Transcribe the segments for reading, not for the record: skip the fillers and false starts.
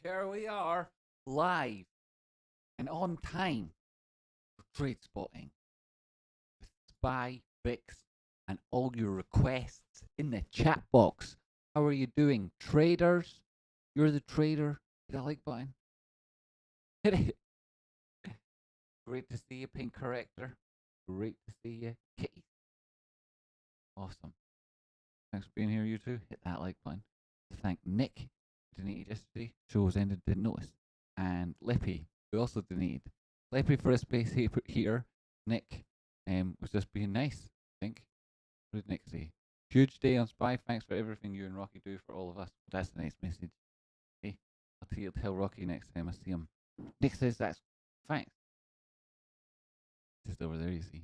Here we are, live and on time for Tradespotting with Spy, VIX, and all your requests in the chat box. How are you doing, traders? You're the trader. Hit that like button. Hit it. Great to see you, Pink Corrector. Great to see you, Kitty. Awesome. Thanks for being here, you two. Hit that like button. Thank Nick. Donated yesterday. Show was ended, didn't notice. And Lippy, who also donated. Lippy for a space heater. Nick was just being nice, I think. What did Nick say? Huge day on Spy. Thanks for everything you and Rocky do for all of us. That's a nice message. Hey, I'll tell Rocky next time I see him. Nick says that's thanks. Just over there, you see.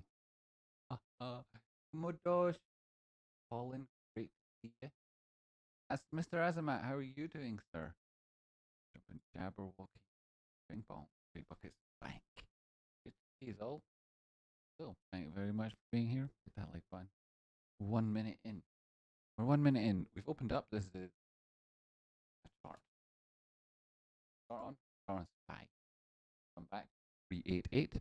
Modosh. Colin, great to see you. That's Mr. Azamat. How are you doing, sir? Jumping Jabberwocky. Ping pong. Big buckets. Bank. Good to see you all. So, thank you very much for being here. Hit that like button. 1 minute in. We're 1 minute in. We've opened up. This is a chart. Start on Spy. Come back. 388.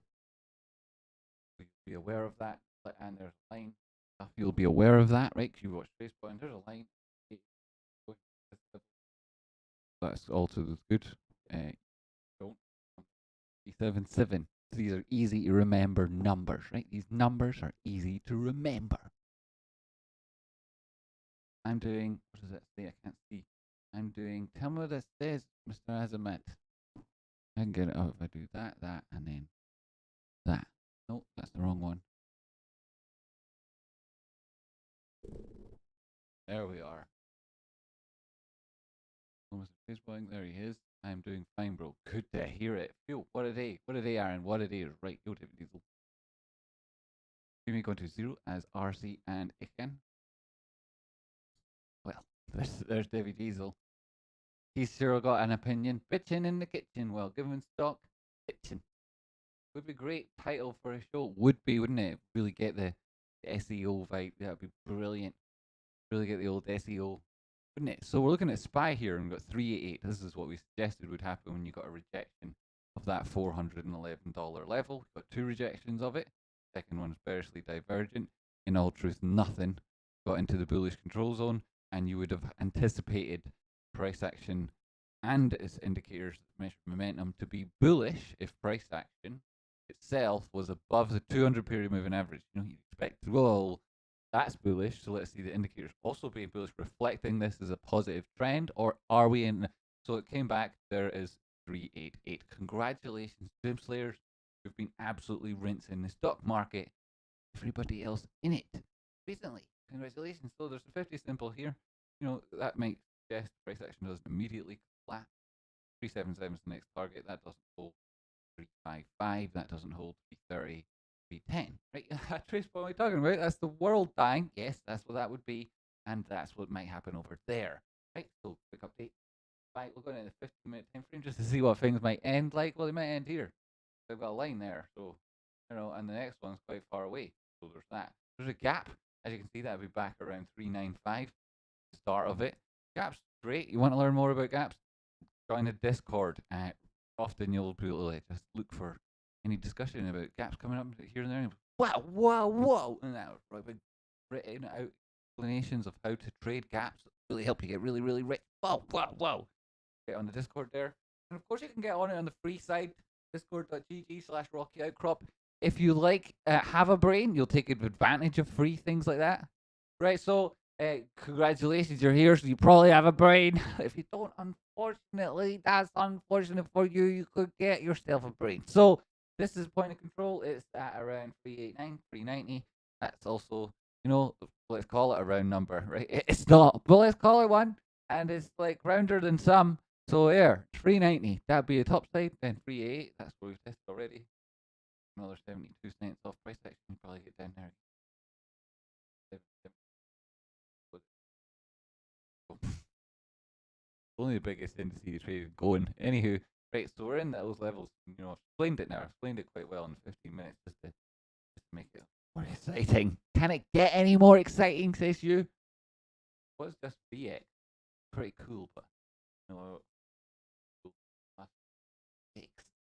You'll be aware of that. And there's a line. You'll be aware of that, right? Because you watch Tradespotting. There's a line. That's also good. Don't 377. These are easy to remember numbers, right? These numbers are easy to remember. I'm doing, what does that say? I can't see. I'm doing, tell me what this says, Mr. Azamat. I can get it out if I do that, and then that. Nope, that's the wrong one. There we are. There he is. I'm doing fine, bro. Good to hear it. Phew, what a day. What a day, Aaron. What a day. Right, go David Diesel. Jimmy going to 0 as RC and Ikan. Well, there's David Diesel. He's sure got an opinion. Bitchin' in the kitchen. Well, given stock, bitchin'. Would be a great title for a show. Would be, wouldn't it? Really get the SEO vibe. That'd be brilliant. Really get the old SEO. Wouldn't it? So we're looking at Spy here and we've got 388. This is what we suggested would happen when you got a rejection of that $411 level. We've got 2 rejections of it. Second one is bearishly divergent. In all truth, nothing got into the bullish control zone, and you would have anticipated price action and its indicators measure momentum to be bullish if price action itself was above the 200 period moving average. You know, you expect, well, that's bullish, so let's see the indicators also being bullish, reflecting this as a positive trend, or are we in? So it came back, there is 388. Congratulations, Doom Slayers. You've been absolutely rinsing the stock market, everybody else in it recently. Congratulations. So there's a 50 simple here. You know, that might suggest price action doesn't immediately flat. 377 is the next target. That doesn't hold. 355, that doesn't hold. 330. 310, right? Trace, what are we talking about? That's the world dying. Yes, that's what that would be, and that's what might happen over there, right? So, quick update. Right, we're going in the 50-minute time frame just to see what things might end like. Well, they might end here. They've got a line there, so you know, and the next one's quite far away. So there's that. There's a gap, as you can see. That'll be back around 395. Start of it. Gaps, great. You want to learn more about gaps? Join the Discord. Often you'll be able to just look for any discussion about gaps coming up here and there. Whoa. And that big written out explanations of how to trade gaps that really help you get really, really rich. Whoa. Get on the Discord there. And of course, you can get on it on the free side, discord.gg/Rocky Outcrop. If you like, have a brain, you'll take advantage of free things like that. Right, so congratulations, you're here, so you probably have a brain. If you don't, unfortunately, that's unfortunate for you. You could get yourself a brain. So this is point of control. It's at around 389, 390. That's also, you know, let's call it a round number, right? It's not, but let's call it one. And it's like rounder than some. So here, 390. That'd be a top side. Then 388. That's what we've tested already. Another 72 cents off price action. You probably get down there. Only the biggest indices trade going. Anywho, right, so we're in those levels. You know, I've explained it now. I've explained it quite well in 15 minutes just to make it more exciting. Can it get any more exciting, says you? What's this VX? Pretty cool, but you know,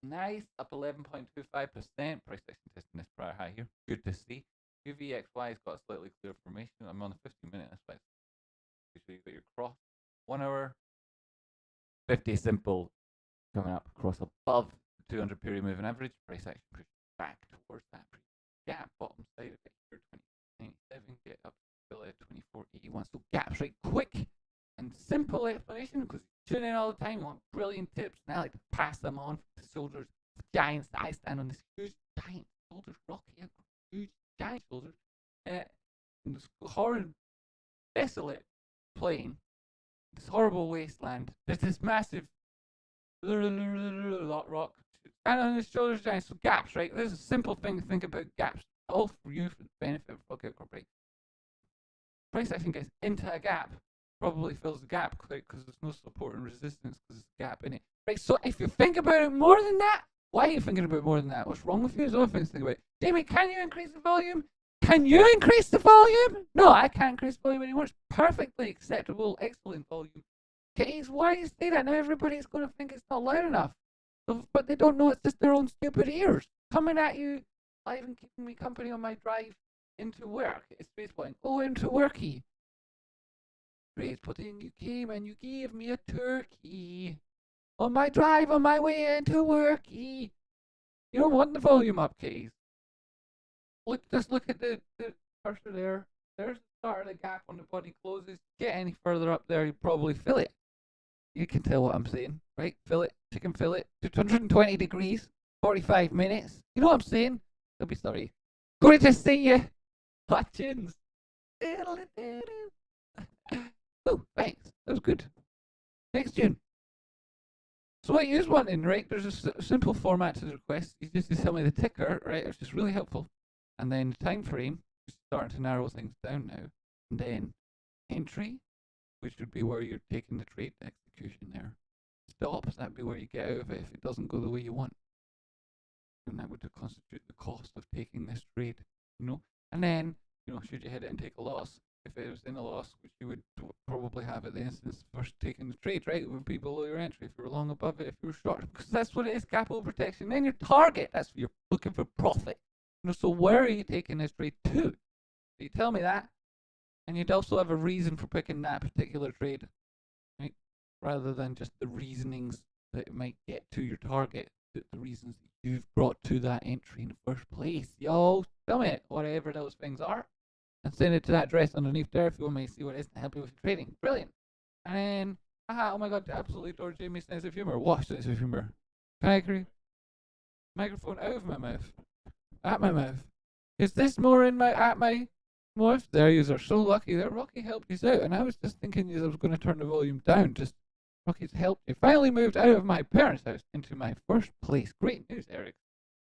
Nice, up 11.25%. Price action testing this prior high here. Good to see. UVXY has got a slightly clearer formation. I'm on the 50-minute. That's why. So you've got your cross. 1 hour. 50 simple coming up across above the 200 period moving average. Price action push back towards that gap. Bottom side of it here. 2097. Get up to 2481. So gaps right quick and simple explanation because you tune in all the time. You want brilliant tips. And I like to pass them on to soldiers, giants. I stand on this huge giant shoulders, rocky, huge giant shoulders. In this horrid, desolate plain, this horrible wasteland. There's this massive rock. Stand on his shoulders, giants. So gaps, right? There's a simple thing to think about gaps. All for you for the benefit of Bucket Corporate. Price action gets into a gap, probably fills the gap quick because there's no support and resistance because there's a gap in it. Right, so if you think about it more than that, why are you thinking about more than that? What's wrong with you? There's other things to think about. Jamie, can you increase the volume? Can you increase the volume? No, I can't increase volume anymore. It's perfectly acceptable, excellent volume. Guys, why do you say that? Now everybody's going to think it's not loud enough. But they don't know it's just their own stupid ears coming at you live and keeping me company on my drive into work. It's Tradespotting. Oh, into worky. Tradespotting, you came and you gave me a turkey. On my drive, on my way into worky. You don't want the volume up, Keys. Just look at the cursor there. There's the start of the gap when the body closes. Get any further up there, you probably fill it. You can tell what I'm saying, right? Fill it, chicken fillet, 220 degrees, 45 minutes. You know what I'm saying? Don't be sorry. Great to see you. Hutchins. Oh, thanks. That was good. Next tune. So what you was wanting, right? There's a simple format to the request. You just tell me the ticker, right? Which is really helpful. And then the time frame, starting to narrow things down now. And then entry, which would be where you're taking the trade execution there. Stops, that'd be where you get out of it if it doesn't go the way you want. And that would constitute the cost of taking this trade, you know. And then, you know, should you hit it and take a loss, if it was in a loss, which you would probably have at the instance first taking the trade, right? It would be below your entry if you were long above it, if you were short, because that's what it is, capital protection. Then your target, that's what you're looking for profit. You know, so where are you taking this trade to? So you tell me that, and you'd also have a reason for picking that particular trade, right? Rather than just the reasonings that it might get to your target, the reasons that you've brought to that entry in the first place. Yo, tell me whatever those things are, and send it to that address underneath there if you want me to see what it is to help you with your trading. Brilliant. And then, oh my god, absolutely adore Jamie's sense of humor. What sense of humor? Can I agree? Microphone out of my mouth. At my mouth. Is this more in my at my mouth? There, you are so lucky that Rocky helped you out, and I was just thinking I was going to turn the volume down. Just Rocky's helped me. Finally moved out of my parents' house into my first place. Great news, Eric.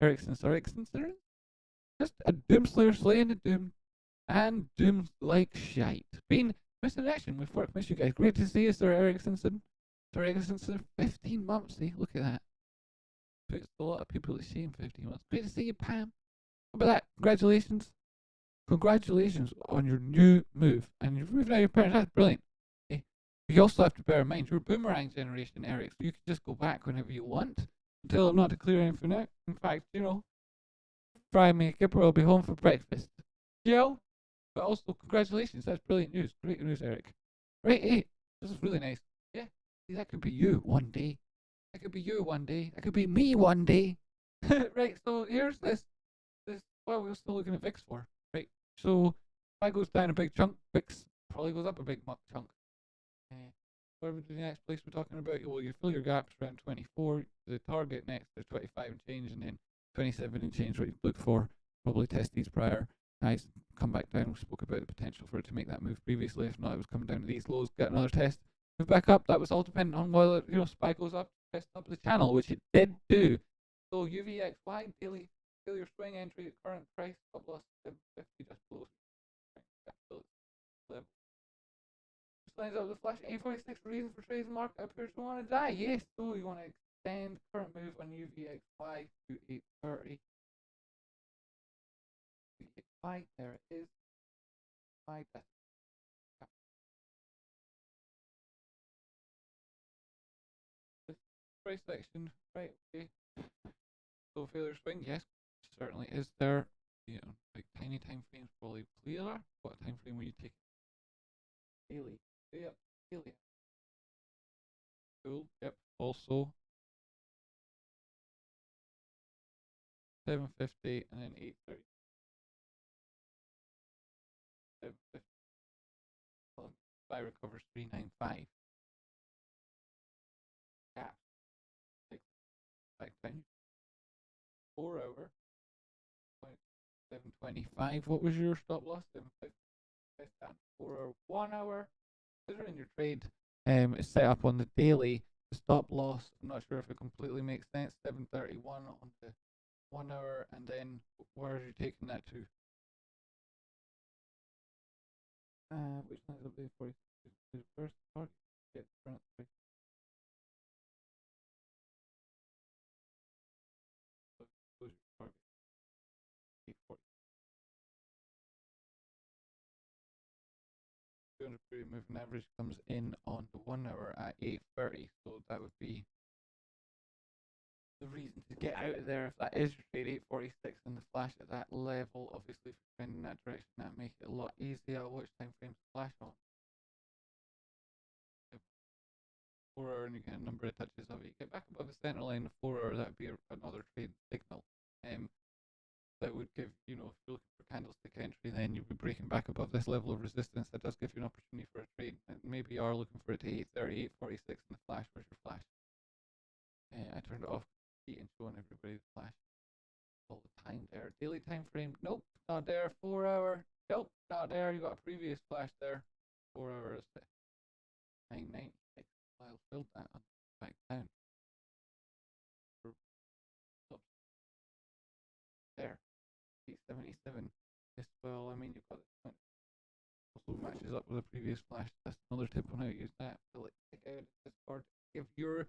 Ericsson. Just a doomslayer slaying the doom, and dooms like shite. Been missing action with work. Miss you guys. Great to see you, Sir Ericsson. Sir Ericsson, 15 months. See, look at that. Puts a lot of people to shame. 15 months. Great to see you, Pam. How about that? Congratulations. Congratulations on your new move. And you've moved out of your parents. That's brilliant. Okay. You also have to bear in mind, you're a boomerang generation, Eric. So you can just go back whenever you want. Until I'm not declaring anything out. In fact, you know, fry me a kipper, I'll be home for breakfast. Joe? But also, congratulations. That's brilliant news. Great news, Eric. Right, hey, this is really nice. Yeah, see, that could be you one day. That could be you one day. That could be me one day. Right, so here's this. Well, we're still looking at VIX for, right? So if I goes down a big chunk, VIX probably goes up a big chunk. Whatever the next place we're talking about, well, you fill your gaps around 24. The target next is 25 and change, and then 27 and change. What you look for, probably test these prior. Nice, come back down. We spoke about the potential for it to make that move previously. If not, it was coming down to these lows, get another test, move back up. That was all dependent on whether, you know, SPY goes up, test up the channel, which it did do. So UVXY daily. Fill your swing entry at current price, stop loss 750 just below. This lines up the flash 846 reason for today's market appears to want to die. Yes, so you want to extend current move on UVXY to 830. UVXY, there it is. Price section, right, okay. So failure swing, yes, certainly is there. You know, like tiny time frames probably clearer. What time frame will you take? Daily. Yep, daily. Cool. Yep. Also 750 and then 830. 750. Buy recovers 395. Cap. Back down. 4 hour. 725. What was your stop loss? 750. 4 hour. 1 hour. Considering your trade is set up on the daily, the stop loss, I'm not sure if it completely makes sense. 731 on the 1 hour, and then where are you taking that to? Which line is it for? The first target? Yeah, current price. Close your target. 840. 200 period moving average comes in on the 1 hour at 830, so that would be the reason to get out of there if that is your trade. 846 and the flash at that level. Obviously, if you're trending in that direction, that makes it a lot easier. Which time frames flash on? 4 hour, and you get a number of touches of it. You get back above the center line, the 4 hour, that would be another trade signal. That would give, you know, if you're looking for candlestick entry, then you'll be breaking back above this level of resistance. That does give you an opportunity for a trade. And maybe you are looking for it to 830, 846 in the flash. Where's your flash? I turned it off. And showing everybody the flash all the time there. Daily time frame, nope, not there. 4 hour, nope, not there. You got a previous flash there. 4 hours, 996. I'll build that back down. There, 877. Yes, well, I mean, you've got this one. Also matches up with the previous flash. That's another tip on how to use that. So, like, check out this card. Give your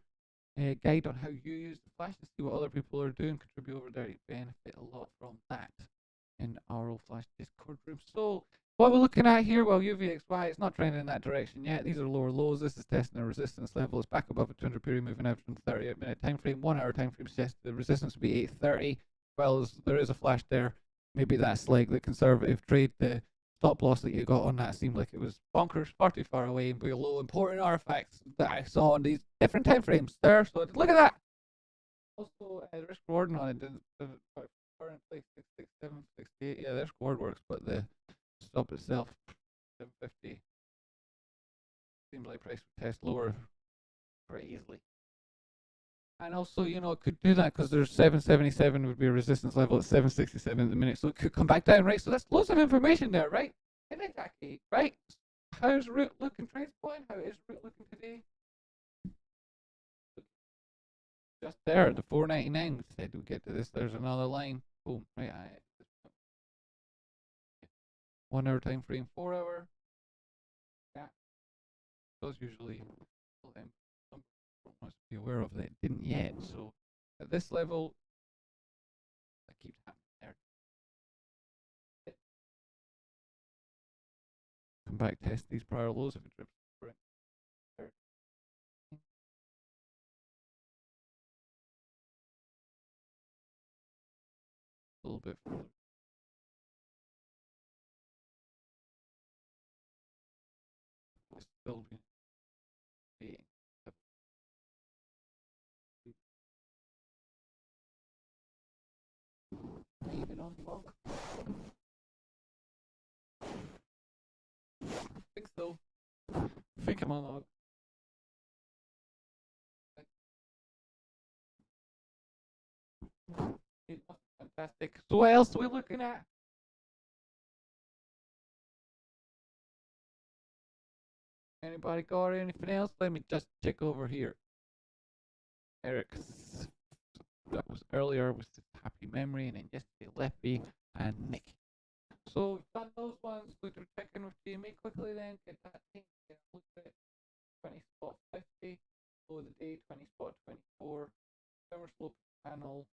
guide on how you use the flash and see what other people are doing. Contribute over there. You benefit a lot from that in our old flash Discord room. So what we're looking at here, well, UVXY, it's not trending in that direction yet. These are lower lows. This is testing a resistance level. It's back above a 200 period moving average from 38-minute time frame. 1 hour time frame suggests the resistance will be 830. Well, as there is a flash there, maybe that's like the conservative trade. The stop loss that you got on that seemed like it was bonkers, far too far away and below important artifacts that I saw on these different time frames there. So look at that. Also, the risk reward on it currently 667, 68. Yeah, the risk reward works, but the stop itself 750 seems like price would test lower very easily. And also, you know, it could do that because there's 777 would be a resistance level at 767 at the minute, so it could come back down, right? So that's lots of information there, right? And exactly, right? How's root looking? Tradespotting? How is root looking today? Just there, the 499 said we get to this. There's another line. Boom, right? 1 hour time frame, 4 hour. Yeah, those usually must be aware of that. Didn't yet. So at this level, that keeps happening there. Come back, test these prior lows if it drips over it. There. A little bit further. Still being leave it on log. I think so. I think I'm on log. Fantastic. So what else are we looking at? Anybody got anything else? Let me just check over here. Eric's that was earlier was Happy Memory, and then yesterday Leppy and Nick. So we've done those ones. We're checking with GME quickly then. Get that thing. Get a look at it. 20 spot 50. Over the day, 20 spot 24. Power slope panel.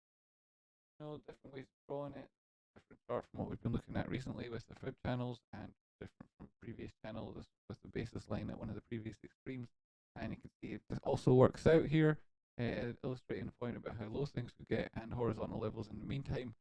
You know, different ways of drawing it. Different chart from what we've been looking at recently with the fib channels, and different from previous channels with the basis line at one of the previous extremes. And you can see it also works out here. illustrating the point about how low things could get and horizontal levels in the meantime.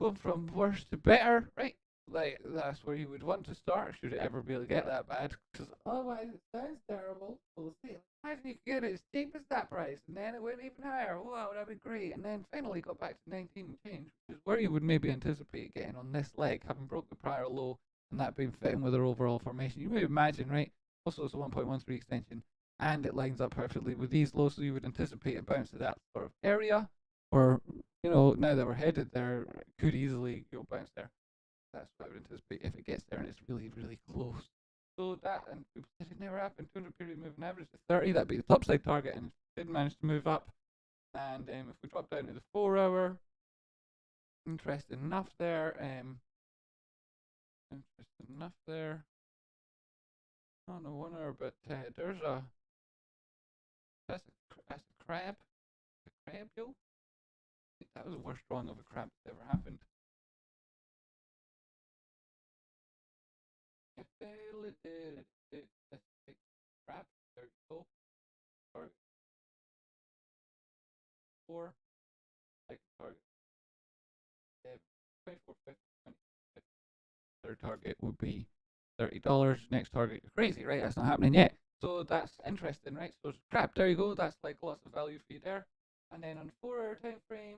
Going from worse to better, right? Like, that's where you would want to start, should it ever be able to get that bad. Because otherwise, it sounds terrible. We'll see. Imagine you could get it as cheap as that price, and then it went even higher. Wow, that'd be great. And then finally got back to 19 and change, which is where you would maybe anticipate getting on this leg, having broke the prior low, and that being fitting with their overall formation. You may imagine, right? Also, it's a 1.13 extension, and it lines up perfectly with these lows, so you would anticipate a bounce to that sort of area. Or, now that we're headed there, it could easily go bounce there. That's what I would anticipate if it gets there and it's really, really close. So that, and it never happened. 200 period moving average to 30, that'd be the topside target, and it did manage to move up. And if we drop down to the 4 hour, interesting enough there. Not no 1 hour, but there's that's a crab. A crab, yo. I think that was the worst drawing of a crab that ever happened. Crap, there you go. Target 4, like target 24.50. Third target would be $30. Next target, you're crazy, right? That's not happening yet. So that's interesting, right? So crap, there you go. That's like lots of value for you there. And then on 4 hour time frame,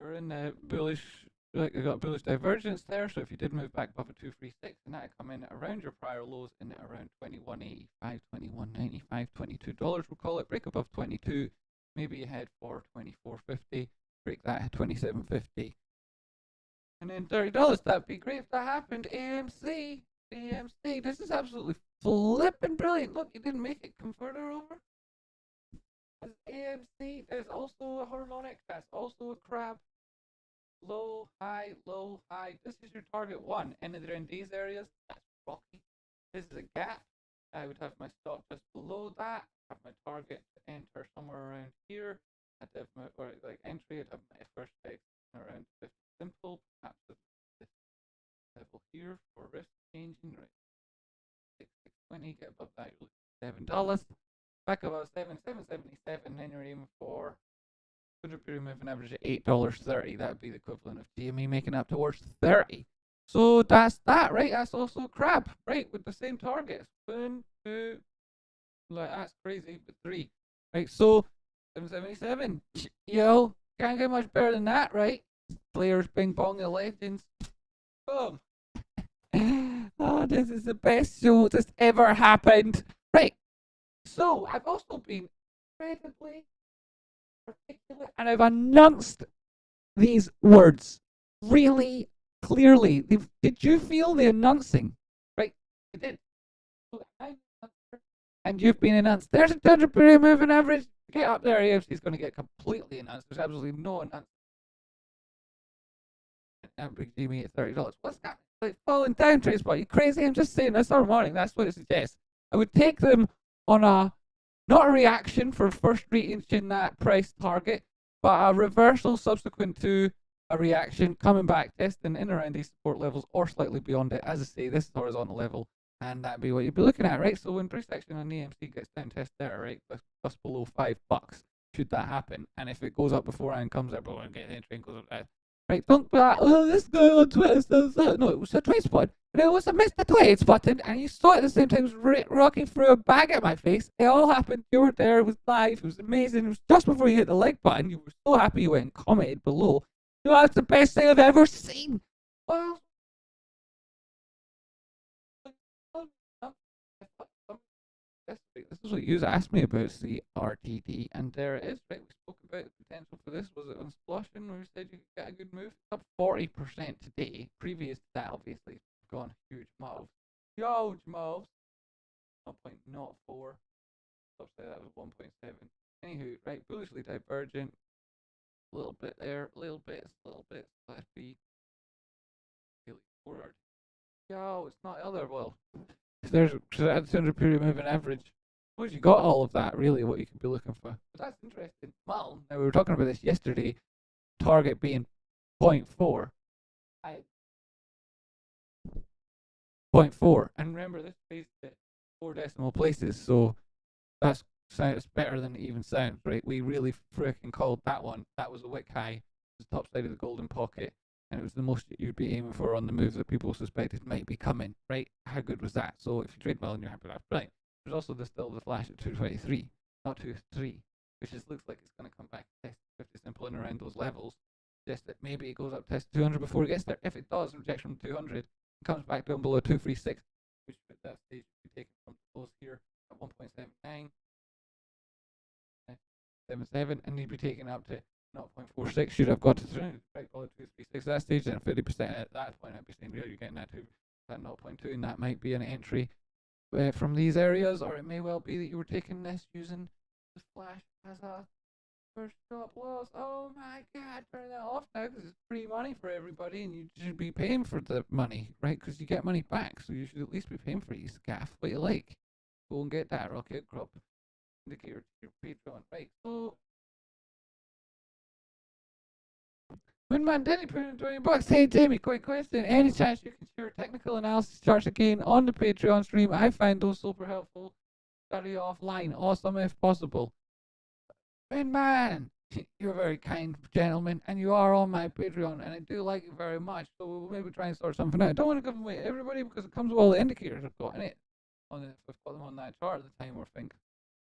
you're in the bullish. Like, you got bullish divergence there, so if you did move back above a 236, then that'd come in around your prior lows in around 21.85, 21.95, $22, we'll call it. Break above 22, maybe you head for 24.50, break that at 27.50, and then $30. That'd be great if that happened. AMC, this is absolutely flipping brilliant. Look, you didn't make it come further over. There's AMC, there's also a harmonic, that's also a crab. Low, high, low, high. This is your target one. And they're in these areas. That's rocky. This is a gap. I would have my stop just below that. Have my target to enter somewhere around here. I'd have my entry. I'd have my first take around 50 simple. Perhaps this level here for risk changing. Right. 620. Get above that. $7. Back above 777. Then you're aiming for 100 period moving average at $8.30. That'd be the equivalent of GME making up towards 30. So that's that, right? That's also crab, right? With the same targets. 1, 2, that's crazy, but 3. Right, so 777. Yo, can't get much better than that, right? Players, bing bong, the legends. Boom. Oh, this is the best show that's ever happened. Right. So I've also been incredibly articulate, and I've announced these words really clearly. Did you feel the announcing? Right, I did. And you've been announced. There's a 200 period moving average. Get up there. AFC's going to get completely announced. There's absolutely no announcement. Average GME at $30. What's that? Like falling down, Tradespotting. You crazy? I'm just saying this our morning. That's what it suggests. I would take them on not a reaction for first reaching that price target, but a reversal subsequent to a reaction, coming back, testing in around these support levels or slightly beyond it. As I say, this is horizontal level, and that'd be what you'd be looking at, right? So when price action on AMC gets down test there, right, just below $5, should that happen? And if it goes up before and comes up, but get the entry and goes up there. Right, don't be like, oh, this guy on Twitter says that. No, it was a Tradespot. And it was a Mr. Trades button, and you saw it at the same time. It was rocking through a bag at my face. It all happened. You were there. It was live. It was amazing. It was just before you hit the like button. You were so happy you went and commented below. That's the best thing I've ever seen. Well, this is what you asked me about CRTD, and there it is. Right, we spoke about the potential for this. Was it on Sploshing where we said you could get a good move? It's up 40% today. Previous to that, obviously, it's gone huge moves. Huge moves. 0.04. Topside that was 1.7. Anywho, right, bullishly divergent. A little bit there, a little bit. Let's be really forward. Yo, it's not other. Well, there's 200 period moving average. Suppose you got all of that, really, what you could be looking for. But that's interesting. MULN, now we were talking about this yesterday, target being 0.4. 0.4. And remember, this pays at 4 decimal places, so that's It's better than it even sounds, right? We really freaking called that one. That was a wick high. It was the top side of the golden pocket, and it was the most that you'd be aiming for on the move that people suspected might be coming, right? How good was that? So if you trade well and you're happy, that's brilliant. There's also still the flash at 223, not 203, which just looks like it's going to come back to test 50 simple in around those levels. Just that maybe it goes up test 200 before it gets there. If it does, rejection from 200, it comes back down below 236, which at that stage would be taken from close here at 1.79. 77, and you'd be taken up to 0.46. Should have got to right below 236 at that stage, then 50% at that point. I'd be saying, you're getting that to that 0.2, and that might be an entry from these areas, or it may well be that you were taking this using the flash as a first stop loss. Oh my god, turn that off now because it's free money for everybody, and you should be paying for the money, right? Because you get money back, so you should at least be paying for your scaff. What you like? Go and get that rocket crop indicator to your Patreon, right? So, when man Denny put in $20, hey Jamie, quick question. Any chance you can share technical analysis charts again on the Patreon stream? I find those super helpful. Study offline, awesome if possible. When man, you're a very kind gentleman, and you are on my Patreon, and I do like you very much. So we'll maybe try and sort something out. I don't want to give away everybody because it comes with all the indicators I've got in it. If I've got them on that chart at the time or think.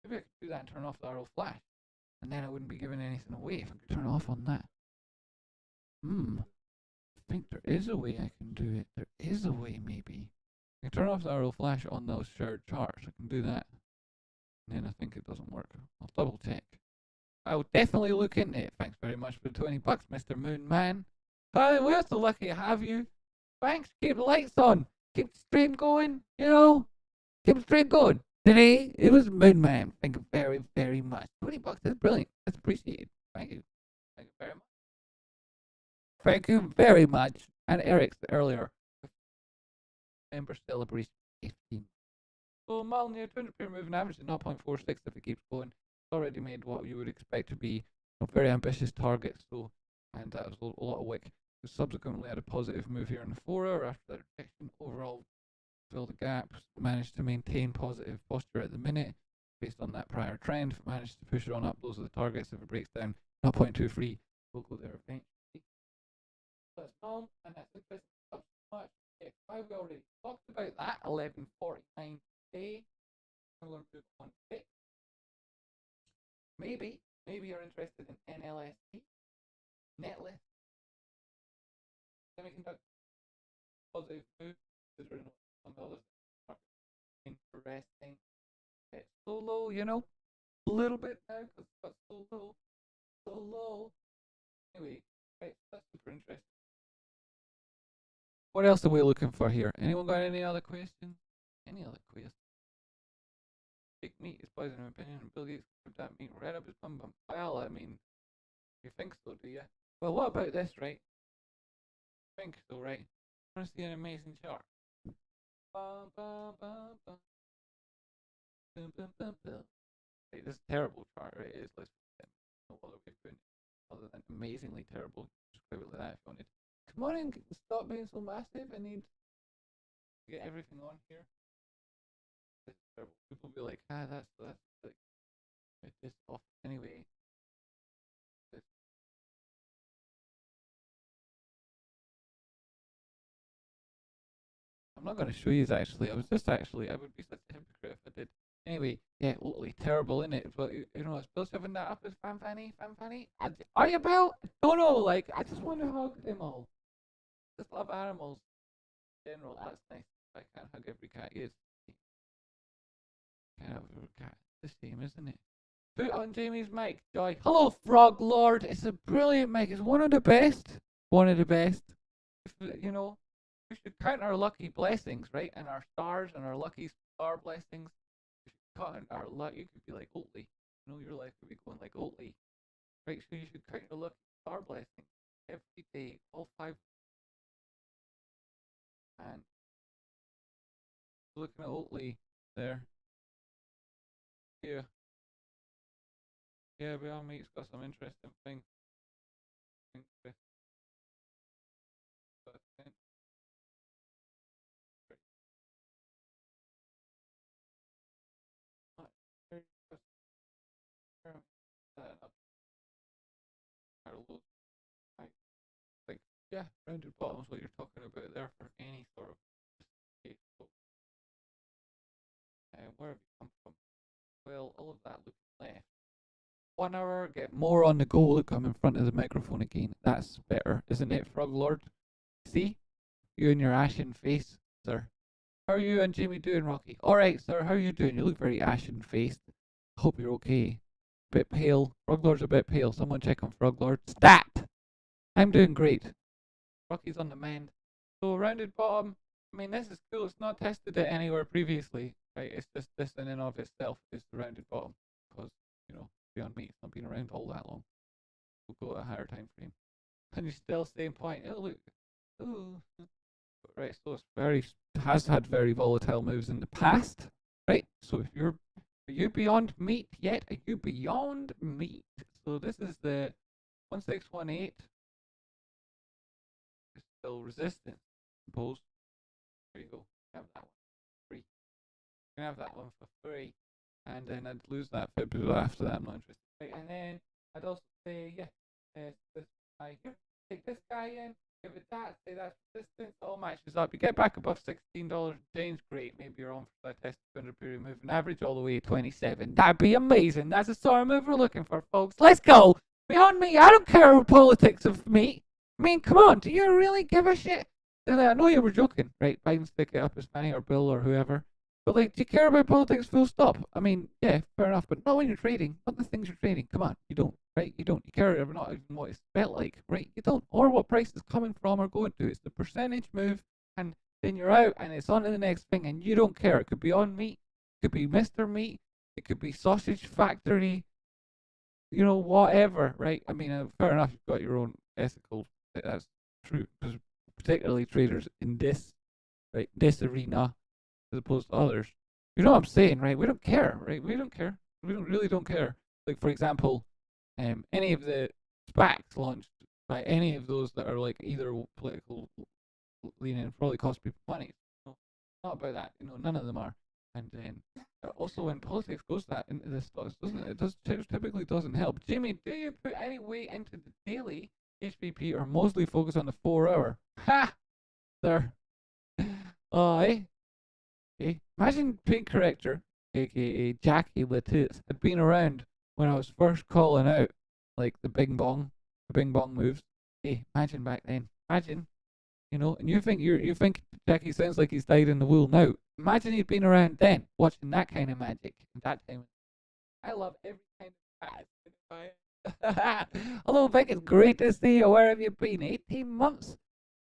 Maybe I could do that and turn off the RO flash. And then I wouldn't be giving anything away if I could turn off on that. I think there is a way I can do it. There is a way, maybe. I can turn off the RO flash on those shared charts. I can do that. And then I think it doesn't work. I'll double check. I will definitely look into it. Thanks very much for the $20, Mr. Moon Man. We're so lucky to have you. Thanks. Keep the lights on. Keep the stream going. You know, keep the stream going. Today, it was Moon Man. Thank you very, very much. $20, that's brilliant. That's appreciated. Thank you. Thank you very much. Thank you very much. And Eric's earlier. Member celebration 15. So, MULN, 200 moving average at 0.46 if it keeps going. It's already made what you would expect to be a very ambitious target. So, and that was a lot of wick. We subsequently had a positive move here in the 4 hour after that rejection. Overall, fill the gaps, managed to maintain positive posture at the minute based on that prior trend, managed to push it on up. Those are the targets. If it breaks down 0.23, we'll go there eventually. That's MULN, and that's the question. Much. Yeah, we already talked about that. 11.49 today. I'm going to move on VIX. Maybe you're interested in NLST, Netlist, semiconductor, positive move. Considering some others are interesting. It's so low, you know, a little bit now because it's got so low. Anyway, right, that's super interesting. What else are we looking for here? Anyone got any other questions? Any other questions? Big meat is poison in opinion. Bill Gates put that meat right up his bum bum. Well, I mean, you think so, do you? Well, what about this, right? I think so, right? I want to see an amazing chart. Hey, this is a terrible chart, right? It's like no other way of putting it other than amazingly terrible. Just quite like that if you wanted. Come on and stop being so massive. I need to get everything on here. It's terrible. People be like, that's like this off anyway. I'm not going to show you actually. I would be such a hypocrite if I did. Anyway, yeah, totally terrible in it. But you know, it's Bill shoving that up as fan fanny. Are you Bill? I don't know. Like, I just want to hug them all. Just love animals in general. That's nice. I can't hug every cat. Yes, can't hug every cat. It's the same, isn't it? Put on Jamie's mic, Joy. Hello, Frog Lord. It's a brilliant mic. It's one of the best. One of the best. You know, we should count our lucky blessings, right? And our stars and our lucky star blessings. We should count our luck. You could be like Oatly. You know, your life could be going like Oatly. Right? So you should count your lucky star blessings every day, all 5. And looking at Oatly there. Yeah. Yeah, but our mate's got some interesting things. Low. I think, yeah, rounded bottom is what you're talking about there for any sort of case. So, where have you come from? Well, all of that looking left. 1 hour, get more on the go. Look, I'm in front of the microphone again. That's better, isn't it, Frog Lord? See? You and your ashen face, sir. How are you and Jamie doing, Rocky? Alright, sir, how are you doing? You look very ashen faced. Hope you're okay. Bit pale. Frog Lord's a bit pale. Someone check on Frog Lord. Stat! I'm doing great. Rocky's on the mend. So rounded bottom. I mean, this is cool. It's not tested it anywhere previously, right? It's just this in and of itself is the rounded bottom because beyond me, it's not been around all that long. We'll go at a higher time frame, and you still same point. Oh look, oh, right. So it's has had very volatile moves in the past, right? So if are you beyond meat yet? Are you beyond meat? So this is the 1618. It's still resistance. Suppose. There you go. Have that one free. You can have that one for free, and then I'd lose that fib after that. I'm not interested. Right, and then I'd also say, yeah, this guy here. Take this guy in. Give it that. Say that's resistance. All matches up. You get back above $16 change. Great. Maybe you're on for that test 200 period move and average all the way to 27. That'd be amazing. That's the sort of move we're looking for, folks. Let's go. Beyond me. I don't care about politics of me. I mean, come on. Do you really give a shit? I know you were joking, right? Biden stick it up as Fanny or Bill or whoever. But like, do you care about politics full stop? I mean, yeah, fair enough, but not when you're trading. Not the things you're trading. Come on, you don't, right? You don't. You care about not even what it's felt like, right? You don't. Or what price is coming from or going to. It's the percentage move, and then you're out, and it's on to the next thing, and you don't care. It could be on meat, it could be Mr. Meat, it could be Sausage Factory, whatever, right? I mean, fair enough, you've got your own ethical. That's true, because particularly traders in this, right, this arena, as opposed to others. You know what I'm saying, right? We don't care, right? We don't care. We really don't care. Like, for example, any of the SPACs launched by any of those that are like either political leaning probably cost people money. No, not about that. None of them are. And then also when politics goes that into the stocks, doesn't it? It does typically doesn't help. Jimmy, do you put any weight into the daily HPP or mostly focus on the 4 hour? Ha! There. Aye. Okay. Imagine Pink Corrector, aka Jackie Latisse, had been around when I was first calling out like the Bing Bong moves. Hey, imagine back then. Imagine, and you think Jackie sounds like he's dyed in the wool now. Imagine he'd been around then, watching that kind of magic and that time. I love every kind of cat. Hello, Vic. It's great to see you. Where have you been? 18 months.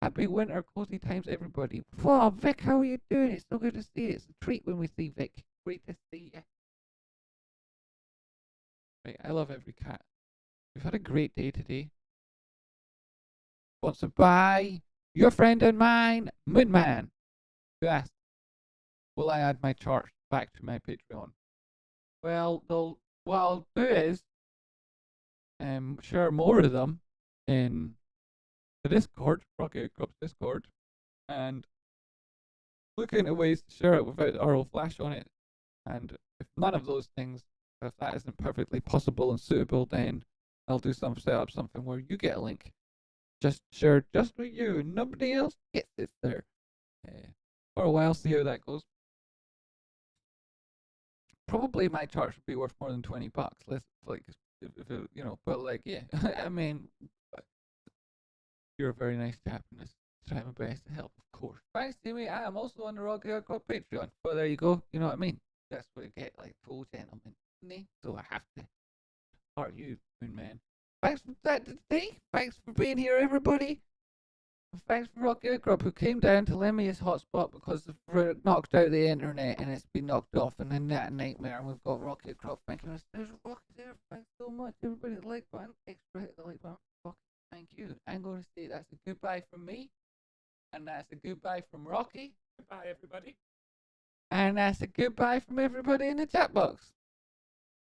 Happy winter, cozy times, everybody. Wow, Vic, how are you doing? It's so good to see you. It's a treat when we see Vic. Great to see you. Right, I love every cat. We've had a great day today. Sponsored by your friend and mine, Moonman. Who asked, will I add my charts back to my Patreon? Well, what I'll do is share more of them in the Discord, Rocket Corp's Discord, and look into ways to share it without the RO flash on it. And if none of those things, if that isn't perfectly possible and suitable, then I'll set up something where you get a link, just shared just with you, and nobody else gets it there. For a while, see how that goes. Probably my charts would be worth more than $20. Let's but like, yeah, I mean, you're a very nice chap, and I try my best to help, of course. Thanks, Jimmy. I am also on the Rocky Hardcore Patreon. But there you go. You know what I mean? That's what you get, like full gentlemen. So I have to. Are you, man? Thanks for that today. Thanks for being here, everybody. Thanks for Rocky Hardcore, who came down to lend me his hotspot because of knocked out the internet and it's been knocked off, and then that nightmare. And we've got Rocky Hardcore. Thank you. There's Rocky there. Thanks so much, everybody. The like button, extra hit the like button. Thank you. I'm going to say that's a goodbye from me. And that's a goodbye from Rocky. Goodbye, everybody. And that's a goodbye from everybody in the chat box.